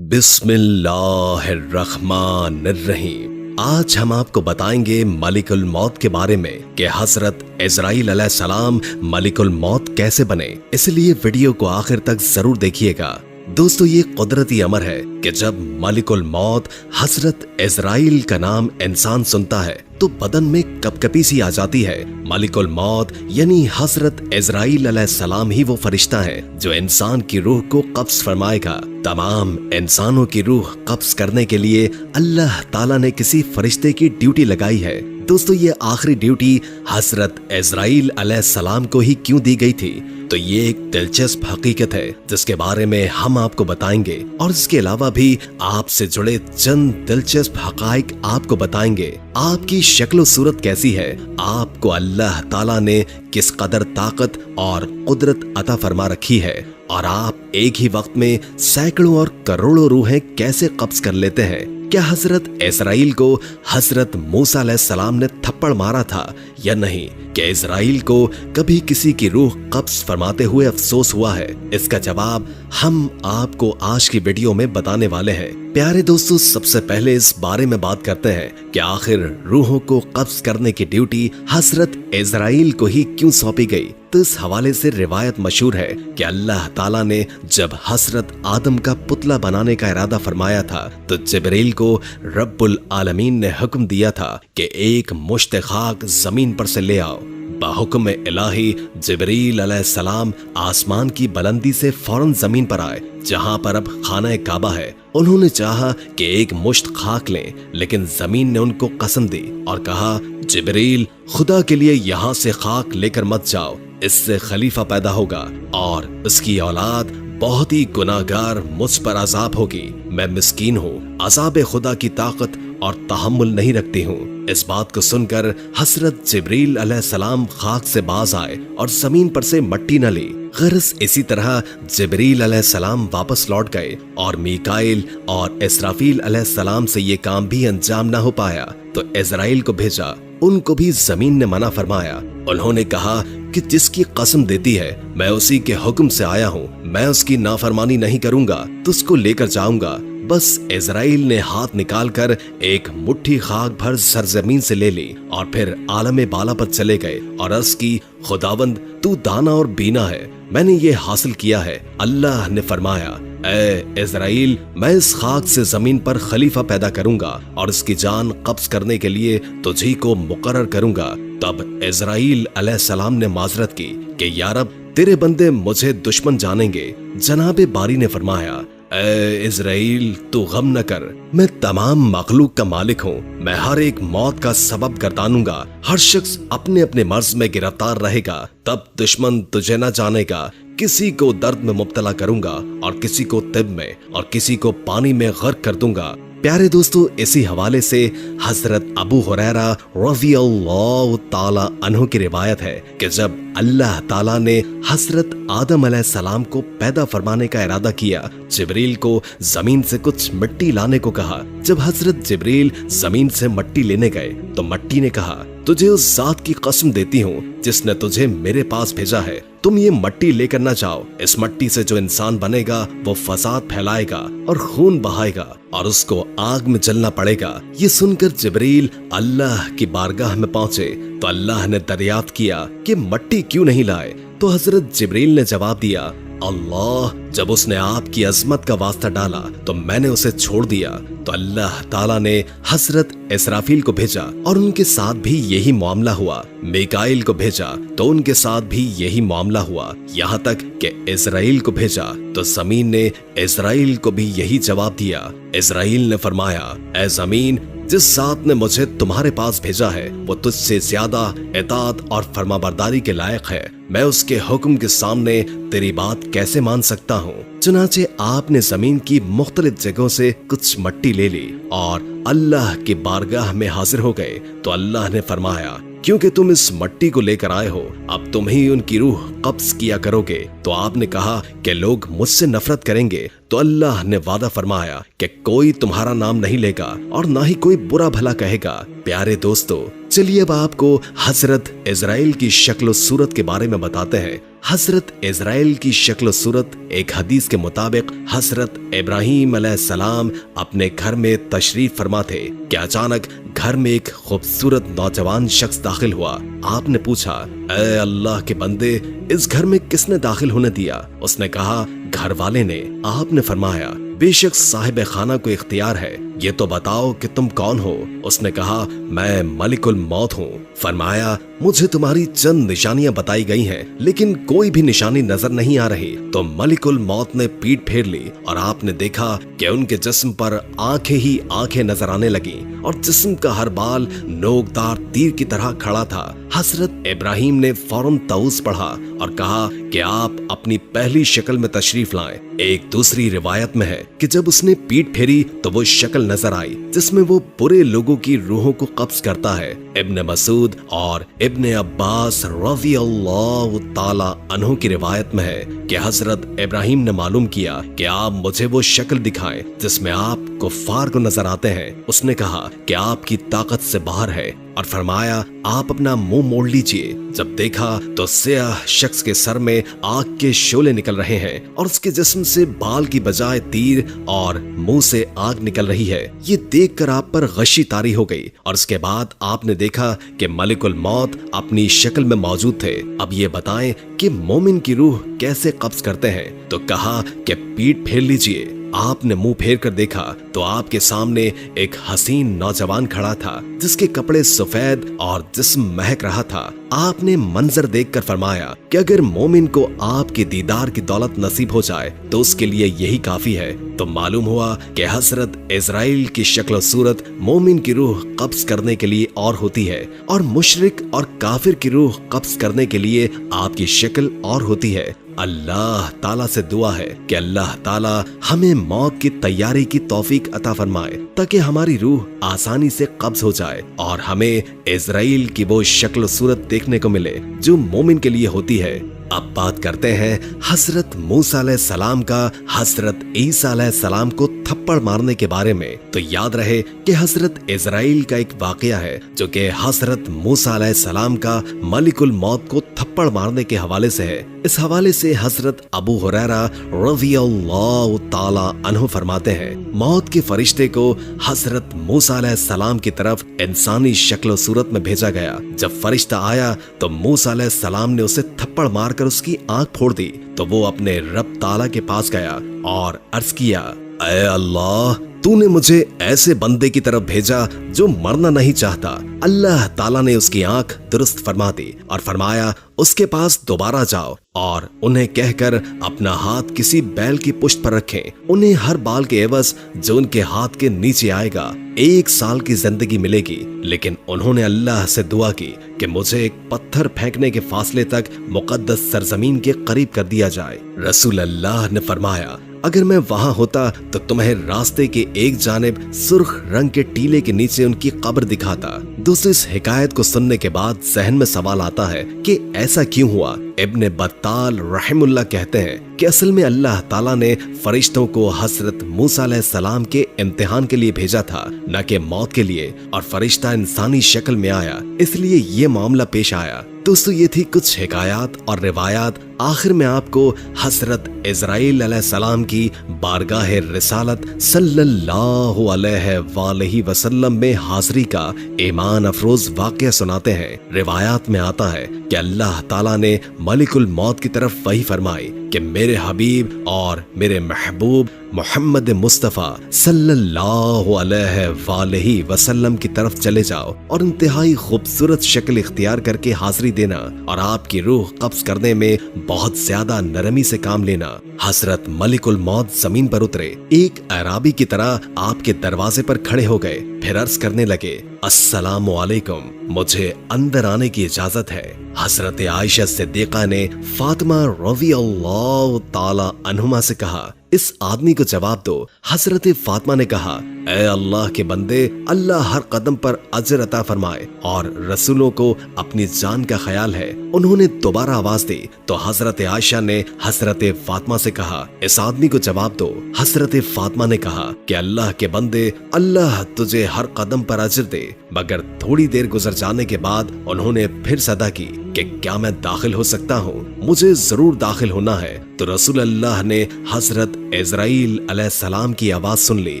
बिस्मिल्लाहिर्रहमानिर्रहीम। आज हम आपको बताएंगे मलिकुल मौत के बारे में कि हजरत इजराइल अलैहिस्सलाम मलिकुल मौत कैसे बने। इसलिए वीडियो को आखिर तक जरूर देखिएगा। दोस्तों, ये कुदरती अमर है कि जब मलिकुल मौत हजरत इजराइल का नाम इंसान सुनता है तो बदन में कपकपी सी आ जाती है। मलिकुल मौत यानी हजरत इजराइल अलैहिस्सलाम ही वो फरिश्ता है जो इंसान की रूह को कब्ज फरमाएगा। तमाम इंसानों की रूह कब्ज करने के लिए अल्लाह ताला ने किसी फरिश्ते की ड्यूटी लगाई है। दोस्तों, ये आखिरी ड्यूटी हजरत इजराइल अलैहिस्सलाम को ही क्यों दी गई थी, तो ये एक दिलचस्प हकीकत है जिसके बारे में हम आपको बताएंगे और इसके अलावा भी आपसे जुड़े चंद दिलचस्प हकाइक आपको बताएंगे। आपकी शक्ल सूरत कैसी है, आपको अल्लाह ताला ने किस कदर ताकत और कुदरत अता फरमा रखी है और आप एक ही वक्त में सैकड़ों और करोड़ों रूहें कैसे कब्ज कर लेते हैं। क्या हजरत इजराइल को हजरत मूसा अलैहिस्सलाम ने थप्पड़ मारा था या नहीं? क्या इजराइल को कभी किसी की रूह कब्ज फरमाते हुए अफसोस हुआ है? इसका जवाब हम आपको आज की वीडियो में बताने वाले हैं। प्यारे दोस्तों, सबसे पहले इस बारे में बात करते हैं कि आखिर रूहों को कब्ज करने की ड्यूटी हजरत इजराइल को ही क्यों सौंपी गई। तो इस हवाले से रिवायत मशहूर है कि अल्लाह ताला ने जब हजरत आदम का पुतला बनाने का इरादा फरमाया था तो जिब्रील को रब्बुल आलमीन ने हुक्म दिया था कि एक मुश्त खाक जमीन पर से ले आओ। बाहुक्म इलाही जिब्रील अलैहिस्सलाम आसमान की बुलंदी से फौरन जमीन पर आए जहां पर अब खाना काबा है। उन्होंने चाहा कि एक मुश्त खाक लें, लेकिन जमीन ने उनको कसम दी और कहा, जिब्रील, खुदा के लिए यहाँ से खाक लेकर मत जाओ, इससे खलीफा पैदा होगा और उसकी औलाद बहुत ही गुनाहगार मुझ पर अजाब होगी। मैं मिस्कीन हूँ, अजाब खुदा की ताकत और तहम्मुल नहीं रखती हूँ। इस बात को सुनकर हजरत जिब्रील अलैहिस्सलाम खाक से बाज आए और जमीन पर से मट्टी न ली। गरज इसी तरह जिब्रील अलैहिस्सलाम वापस लौट गए और मीकाइल और इसराफील अलैहिस्सलाम से ये काम भी अंजाम न हो पाया तो इजराइल को भेजा। उनको भी जमीन ने मना फरमाया। उन्होंने कहा कि जिसकी कसम देती है मैं उसी के हुक्म से आया हूँ, मैं उसकी नाफरमानी नहीं करूंगा, तुझको लेकर जाऊंगा। बस इजराइल ने हाथ निकालकर एक मुट्ठी खाक भर सरजमीन से ले ली और फिर आलम बाला पर चले गए और अर्ज की, खुदावंद, तू दाना और बीना है, मैंने ये हासिल किया है। अल्लाह ने फरमाया, ए इजराइल, मैं इस खाक से जमीन पर खलीफा पैदा करूंगा और इसकी जान कब्ज करने के लिए तुझी को मुकर्रर करूंगा। तब इजराइल अलैहिस्सलाम ने माजरत की कि या रब, तेरे बंदे मुझे दुश्मन जानेंगे। जनाबे बारी ने फरमाया, ए इजराइल, तू गम न कर, मैं तमाम मखलूक का मालिक हूँ, मैं हर एक मौत का सबब गर्दानूंगा। हर शख्स अपने अपने मर्ज में गिरफ्तार रहेगा, तब दुश्मन तुझे न जानेगा। किसी को दर्द में मुब्तला करूंगा और किसी को तिब में और किसी को पानी में गर्क कर दूंगा। प्यारे दोस्तों, इसी हवाले से हजरत अबू हुरैरा रज़ियल्लाहु ताला अन्हु की रिवायत है कि जब अल्लाह ताला ने हजरत आदम अलैहिस्सलाम को पैदा फरमाने का इरादा किया, जिब्रील को जमीन से कुछ मिट्टी लाने को कहा। जब हजरत जिब्रील जमीन से मिट्टी लेने गए तो मिट्टी ने कहा, तुझे उस जात की कसम देती हूँ जिसने तुझे मेरे पास भेजा है, तुम ये मट्टी लेकर न जाओ। इस मट्टी से जो इंसान बनेगा वो फसाद फैलाएगा और खून बहाएगा और उसको आग में जलना पड़ेगा। ये सुनकर जिब्रील अल्लाह की बारगाह में पहुंचे तो अल्लाह ने दरियाफ्त किया कि मट्टी क्यों नहीं लाए। तो हजरत जिब्रील ने जवाब दिया, अल्लाह, जब उसने आपकी अजमत का वास्ता डाला तो मैंने उसे छोड़ दिया। तो अल्लाह ताला ने हजरत इसराफील को भेजा और उनके साथ भी यही मामला हुआ। मीकाइल को भेजा तो उनके साथ भी यही मामला हुआ। यहाँ तक कि इजराइल को भेजा तो जमीन ने इजराइल को भी यही जवाब दिया। इजराइल ने फरमाया, ए जमीन, जिस जात ने मुझे तुम्हारे पास भेजा है वो तुझसे ज्यादा इताअत और फरमाबरदारी के लायक है। मैं उसके हुक्म के सामने तेरी बात कैसे मान सकता हूँ। चुनाचे आपने जमीन की मुख्तलिफ जगहों से कुछ मट्टी ले ली और अल्लाह की बारगाह में हाजिर हो गए। तो अल्लाह ने फरमाया, क्योंकि तुम इस मट्टी को लेकर आए हो, अब तुम ही उनकी रूह कब्ज किया करोगे। तो आपने कहा कि लोग मुझसे नफरत करेंगे। तो अल्लाह ने वादा फरमाया कि कोई तुम्हारा नाम नहीं लेगा और ना ही कोई बुरा भला कहेगा। प्यारे दोस्तों, चलिए अब आपको हजरत इजराइल की शक्ल सूरत के बारे में बताते हैं। हजरत इजराइल की शक्ल सूरत एक हदीस के मुताबिक हजरत इब्राहीम अलैहिस्सलाम अपने घर में तशरीफ फरमा थे कि अचानक घर में एक खूबसूरत नौजवान शख्स दाखिल हुआ। आपने पूछा, ऐ अल्लाह के बंदे, इस घर में किसने दाखिल होने दिया? उसने कहा, घर वाले ने। आपने फरमाया, बेशक साहिब खाना को इख्तियार है, ये तो बताओ कि तुम कौन हो? उसने कहा, मैं मलिकुल मौत हूँ। फरमाया, मुझे तुम्हारी चंद निशानियां बताई गई हैं, लेकिन कोई भी निशानी नजर नहीं आ रही। तो मलिकुल मौत ने पीठ फेर ली और आपने देखा कि उनके जिस्म पर आंखें ही आंखें नजर आने लगी और जिस्म का हर बाल नोकदार तीर की तरह खड़ा था। हजरत इब्राहीम ने फौरन तऊस पढ़ा और कहा कि आप अपनी पहली शक्ल में तशरीफ लाएं। एक दूसरी रिवायत में है कि जब उसने पीठ फेरी तो वो शक्ल नजर आई जिसमें वो बुरे लोगों की रूहों को कब्ज करता है। इब्न मसूद और इब्न अब्बास रज़ी अल्लाह ताला अन्हु की रिवायत में है कि हजरत इब्राहीम ने मालूम किया कि आप मुझे वो शक्ल दिखाएं जिसमें आप कुफ्फार को नजर आते हैं। उसने कहा कि आपकी ताकत से बाहर है और फरमाया, आप अपना मुंह मोड़ लीजिए। जब देखा तो सियाह शख्स के सर में आग के शोले निकल रहे हैं और उसके जिस्म से बाल की बजाय तीर और मुंह से आग निकल रही है। ये देखकर आप पर गशी तारी हो गई और उसके बाद आपने देखा कि मलिकुल मौत अपनी शक्ल में मौजूद थे। अब ये बताएं कि मोमिन की रूह कैसे कब्ज करते हैं? तो कहा कि पीठ फेर लीजिए। आपने मुंह फेर कर देखा तो आपके सामने एक हसीन नौजवान खड़ा था जिसके कपड़े सफेद और जिस्म महक रहा था। आपने मंजर देखकर फरमाया कि अगर मोमिन को आपके दीदार की दौलत नसीब हो जाए तो उसके लिए यही काफी है। तो मालूम हुआ कि हजरत इजराइल की शक्ल सूरत मोमिन की रूह कब्ज करने के लिए और होती है और मुशरिक और काफिर की रूह कब्ज करने के लिए आपकी शक्ल और होती है। अल्लाह ताला से दुआ है कि अल्लाह ताला हमें मौत की तैयारी की तौफीक अता फरमाए ताकि हमारी रूह आसानी से कब्ज हो जाए और हमें इजराइल की वो शक्ल सूरत देखने को मिले जो मोमिन के लिए होती है। अब बात करते हैं हजरत मूसा अलैहिस्सलाम का हजरत ईसा अलैहिस्सलाम को थप्पड़ मारने के बारे में। तो याद रहे कि हजरत इजराइल का एक वाकया है जो कि हजरत मूसा अलैहिस्सलाम का मलिकुल मौत को थप्पड़ मारने के हवाले से है। इस हवाले से हजरत अबू हुरैरा रज़ियल्लाहु ताला अन्हु फरमाते हैं, मौत के फरिश्ते को हजरत मूसा अलैहिस्सलाम की तरफ इंसानी शक्ल सूरत में भेजा गया। जब फरिश्ता आया तो मूसा अलैहिस्सलाम ने उसे थप्पड़ मारकर उसकी आंख फोड़ दी। तो वो अपने रब ताला के पास गया और अर्ज किया, ऐ अल्लाह, तूने मुझे ऐसे बंदे की तरफ भेजा जो मरना नहीं चाहता। अल्लाह ताला ने उसकी आंख दुरुस्त फरमा दी और फरमाया, उसके पास दोबारा जाओ और उन्हें कहकर अपना हाथ किसी बैल की पुश्त पर रखें। उन्हें हर बाल के एवज जो उनके हाथ के नीचे आएगा 1 साल की जिंदगी मिलेगी। लेकिन उन्होंने अल्लाह से दुआ की कि मुझे एक पत्थर फेंकने के फासले तक मुकद्दस सरजमीन के करीब कर दिया जाए। रसूल अल्लाह ने फरमाया, अगर मैं वहां होता तो तुम्हें रास्ते के एक जानिब सुर्ख रंग के टीले के नीचे उनकी कब्र दिखाता। दोस्तों, इस हिकायत को सुनने के बाद जहन में सवाल आता है कि ऐसा क्यों हुआ? इब्न बत्ताल रहमुल्लाह कहते हैं कि असल में अल्लाह ताला ने फरिश्तों को हजरत मूसा अलैहिस्सलाम के इम्तिहान के लिए भेजा था, न कि मौत के लिए, और फरिश्ता इंसानी शक्ल में आया, इसलिए ये मामला पेश आया। दोस्तों, ये थी कुछ हिकायात और रिवायात। आखिर में आपको हजरत इजराइल अलैहिस्सलाम की बारगाह रिसालत सल्लल्लाहु अलैहि वसल्लम में हाजिरी का ईमान अफरोज वाक़या सुनाते हैं। रिवायात में आता है कि अल्लाह ताला ने मलिकुल मौत की तरफ वही फरमाई कि मेरे हबीब और मेरे महबूब मोहम्मद मुस्तफ़ा सल्लल्लाहु अलैहि वसल्लम की तरफ चले जाओ और इंतहाई खूबसूरत शक्ल इख्तियार करके हाजिरी देना और आपकी रूह कब्ज करने में बहुत ज्यादा नरमी से काम लेना। हजरत मलिकुल मौत जमीन पर उतरे, एक अराबी की तरह आपके दरवाजे पर खड़े हो गए, फिर अर्ज करने लगे, अस्सलामु अलैकुम, मुझे अंदर आने की इजाजत है। हजरत आयशा सिद्दीक़ा ने फातिमा रज़ियल्लाहु ताला अन्हुमा से कहा, इस आदमी को जवाब दो। हजरत फातिमा ने कहा, اے اللہ کے بندے، اللہ ہر قدم پر اجر عطا فرمائے، اور رسولوں کو اپنی جان کا خیال ہے۔ انہوں نے دوبارہ آواز دی تو حضرت عائشہ نے حضرت فاطمہ سے کہا، اس آدمی کو جواب دو۔ حضرت فاطمہ نے کہا کہ اللہ کے بندے، اللہ تجھے ہر قدم پر اجر دے۔ مگر تھوڑی دیر گزر جانے کے بعد انہوں نے پھر صدا کی کہ کیا میں داخل ہو سکتا ہوں؟ مجھے ضرور داخل ہونا ہے۔ تو رسول اللہ نے حضرت عزرائیل علیہ السلام کی آواز سن لی۔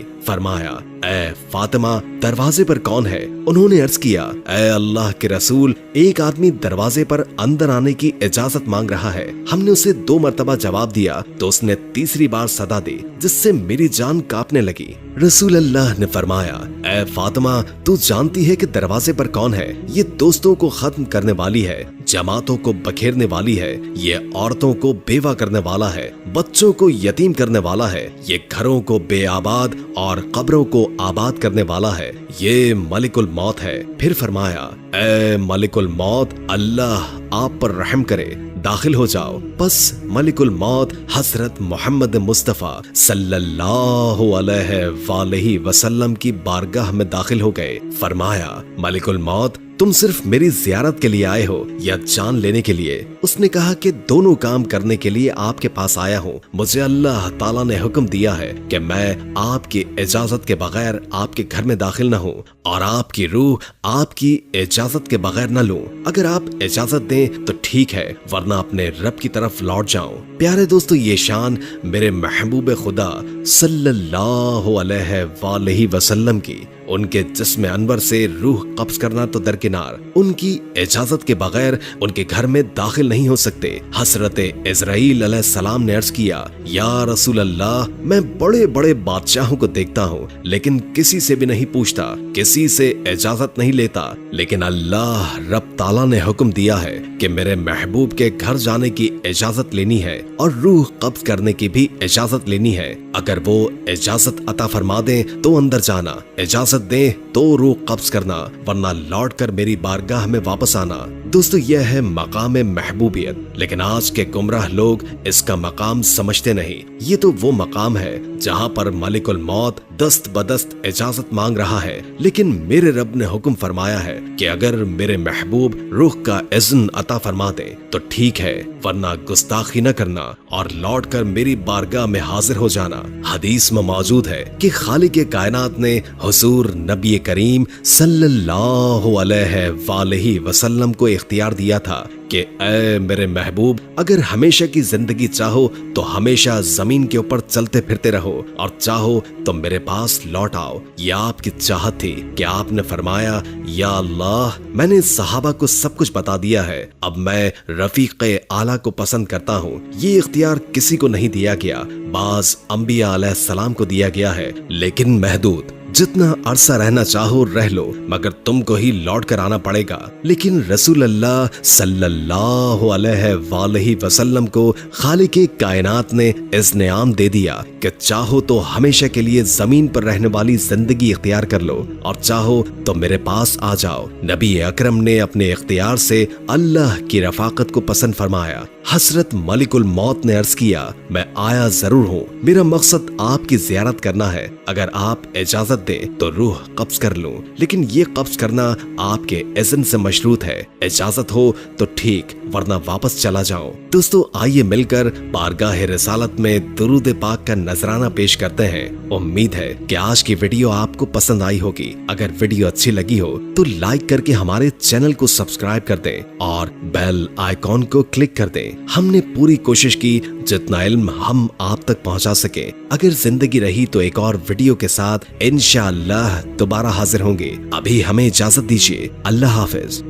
فرمایا، اے فاطمہ، دروازے پر کون ہے؟ انہوں نے عرض کیا، اے اللہ کے رسول، ایک آدمی دروازے پر اندر آنے کی اجازت مانگ رہا ہے۔ ہم نے اسے 2 مرتبہ جواب دیا تو اس نے تیسری بار صدا دی، جس سے میری جان کانپنے لگی۔ رسول اللہ نے فرمایا، اے فاطمہ، تو جانتی ہے کہ دروازے پر کون ہے؟ یہ دوستوں کو ختم کرنے والی ہے، جماعتوں کو بکھیرنے والی ہے، یہ عورتوں کو بیوہ کرنے والا ہے، بچوں کو یتیم کرنے والا ہے، یہ گھروں کو بے آباد اور قبروں کو آباد کرنے والا ہے، یہ ملک الموت ہے۔ پھر فرمایا، اے ملک الموت، اللہ آپ پر رحم کرے، داخل ہو جاؤ۔ بس ملک الموت حضرت محمد مصطفیٰ صلی اللہ علیہ وآلہ وسلم کی بارگاہ میں داخل ہو گئے۔ فرمایا، ملک الموت، تم صرف میری زیارت کے لیے آئے ہو یا جان لینے کے لیے؟ اس نے کہا کہ دونوں کام کرنے کے لیے آپ کے پاس آیا ہوں۔ مجھے اللہ تعالیٰ نے حکم دیا ہے کہ میں آپ کی اجازت کے بغیر آپ کے گھر میں داخل نہ ہوں، اور آپ کی روح آپ کی اجازت کے بغیر نہ لوں۔ اگر آپ اجازت دیں تو ٹھیک ہے، ورنہ اپنے رب کی طرف لوٹ جاؤں۔ پیارے دوستو، یہ شان میرے محبوب خدا صلی اللہ علیہ وآلہ وسلم کی۔ ان کے جسم انور سے روح قبض کرنا تو درکنار، ان کی اجازت کے بغیر ان کے گھر میں داخل نہیں ہو سکتے۔ حضرت عزرائیل علیہ السلام نے عرض کیا، یا رسول اللہ، میں بڑے بڑے بادشاہوں کو دیکھتا ہوں لیکن کسی سے بھی نہیں پوچھتا، کسی سے اجازت نہیں لیتا، لیکن اللہ رب تعالیٰ نے حکم دیا ہے کہ میرے محبوب کے گھر جانے کی اجازت لینی ہے اور روح قبض کرنے کی بھی اجازت لینی ہے۔ اگر وہ اجازت عطا فرما دیں تو اندر جانا، اجازت دیں تو روح قبض کرنا، ورنہ لوٹ کر میری بارگاہ میں واپس آنا۔ دوستو، یہ ہے مقام محبوبیت، لیکن آج کے گمراہ لوگ اس کا مقام سمجھتے نہیں۔ یہ تو وہ مقام ہے جہاں پر ملک الموت دست بدست اجازت مانگ رہا ہے، لیکن میرے رب نے حکم فرمایا ہے کہ اگر میرے محبوب روح کا اذن عطا فرما دیں تو ٹھیک ہے، ورنہ گستاخی نہ کرنا اور لوٹ کر میری بارگاہ میں حاضر ہو جانا۔ حدیث میں موجود ہے کہ خالق کائنات نے حضور نبی کریم صلی اللہ علیہ وآلہ وسلم کو اختیار دیا تھا کہ اے میرے محبوب، اگر ہمیشہ کی زندگی چاہو تو ہمیشہ زمین کے اوپر چلتے پھرتے رہو، اور چاہو تو میرے پاس لوٹ آؤ۔ یہ آپ کی چاہت تھی کہ آپ نے فرمایا، یا اللہ، میں نے صحابہ کو سب کچھ بتا دیا ہے، اب میں رفیق اعلیٰ کو پسند کرتا ہوں۔ یہ اختیار کسی کو نہیں دیا گیا، بعض انبیاء علیہ السلام کو دیا گیا ہے، لیکن محدود۔ جتنا عرصہ رہنا چاہو رہ لو، مگر تم کو ہی لوٹ کر آنا پڑے گا۔ لیکن رسول اللہ صلی اللہ علیہ وآلہ وسلم کو خالق کائنات نے اذن عام دے دیا کہ چاہو تو ہمیشہ کے لیے زمین پر رہنے والی زندگی اختیار کر لو، اور چاہو تو میرے پاس آ جاؤ۔ نبی اکرم نے اپنے اختیار سے اللہ کی رفاقت کو پسند فرمایا۔ حضرت ملک الموت نے عرض کیا، میں آیا ضرور ہوں، میرا مقصد آپ کی زیارت کرنا ہے، اگر آپ اجازت دیں تو روح قبض کر لوں، لیکن یہ قبض کرنا آپ کے اذن سے مشروط ہے۔ اجازت ہو تو ٹھیک، ورنہ واپس چلا جاؤں۔ دوستو، آئیے مل کر بارگاہ رسالت میں درود پاک کا نذرانہ پیش کرتے ہیں۔ امید ہے کہ آج کی ویڈیو آپ کو پسند آئی ہوگی۔ اگر ویڈیو اچھی لگی ہو تو لائک کر کے ہمارے چینل کو سبسکرائب کر دیں اور بیل آئیکن کو کلک کر دیں۔ ہم نے پوری کوشش کی جتنا علم ہم آپ تک پہنچا سکیں۔ اگر زندگی رہی تو ایک اور ویڈیو کے ساتھ انشاءاللہ دوبارہ حاضر ہوں گے۔ ابھی ہمیں اجازت دیجیے، اللہ حافظ۔